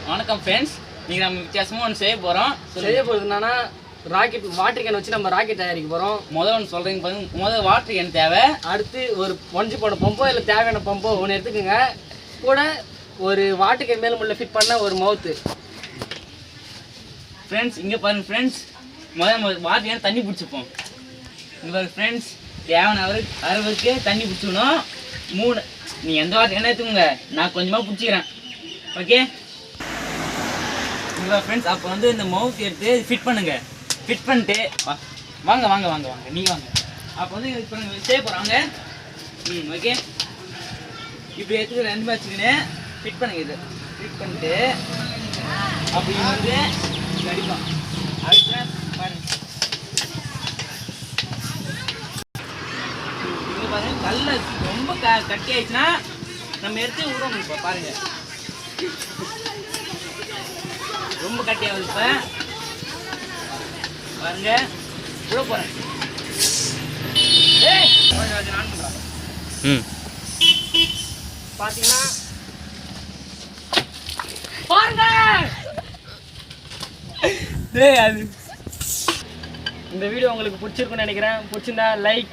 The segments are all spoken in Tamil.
வணக்கம் ஃப்ரெண்ட்ஸ், நீங்கள் நம்ம வித்தியாசமாக ஒன்று செய்ய போகிறது என்னன்னா ராக்கெட் வாட்டர் கேன் வச்சு நம்ம ராக்கெட் தயாரிக்க போகிறோம். முதல் ஒன்று சொல்கிறீங்க பாருங்க. முதல் வாட்டர் கேன் தேவை. அடுத்து ஒரு ஒஞ்சி போன பம்போ இல்லை தேவையான பம்போ ஒன்று எடுத்துக்கோங்க. கூட ஒரு வாட்டர் கேன் மேலே உள்ள ஃபிட் பண்ண ஒரு மவுத்து. ஃப்ரெண்ட்ஸ் இங்கே பாருங்கள் ஃப்ரெண்ட்ஸ், முதல் வாட்டர் கேன் தண்ணி பிடிச்சிப்போம். இங்கே பாருங்க ஃப்ரெண்ட்ஸ், தேவையான அளவுக்கு தண்ணி பிடிச்சிக்கணும். 3 நீங்கள் எந்த வாட்டர் கேன் எடுத்துக்கோங்க, நான் கொஞ்சமாக பிடிச்சிக்கிறேன். ஓகே இங்கே ஃப்ரெண்ட்ஸ், அப்போ வந்து இந்த மவுத் எடுத்து ஃபிட் பண்ணுங்க. ஃபிட் பண்ணிட்டு வாங்க வாங்க வாங்க வாங்க நீங்கள் வாங்க. அப்போ வந்து இப்போ செய்ய போகிறாங்க. ஓகே இப்படி எடுத்து 2 வச்சுக்கின்னு ஃபிட் பண்ணுங்க. இது ஃபிட் பண்ணிட்டு அப்படி வந்து அடிப்போம். அடுத்த பாருங்க, இங்கே பாருங்க, கல்ல ரொம்ப கட்டி ஆயிடுச்சுன்னா நம்ம எடுத்து விடணும். இப்போ பாருங்க, ரொம்ப கட்டியாகுது. இப்போ பாருங்க, விட போகிறேன். நான் பண்ணுறேன். பார்த்தீங்கன்னா பாருங்க, அது இந்த வீடியோ உங்களுக்கு பிடிச்சிருக்குன்னு நினைக்கிறேன். பிடிச்சிருந்தா லைக்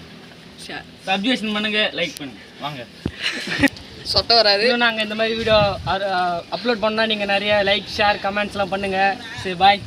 சப்ஸ்கிரைப் பண்ணுங்க, லைக் பண்ணுங்க. வாங்க சொட்ட வராது. நாங்கள் இந்த மாதிரி வீடியோ அப்லோட் பண்ணால் நீங்கள் நிறைய லைக் ஷேர் கமெண்ட்ஸ்லாம் பண்ணுங்கள். சரி, பாய்.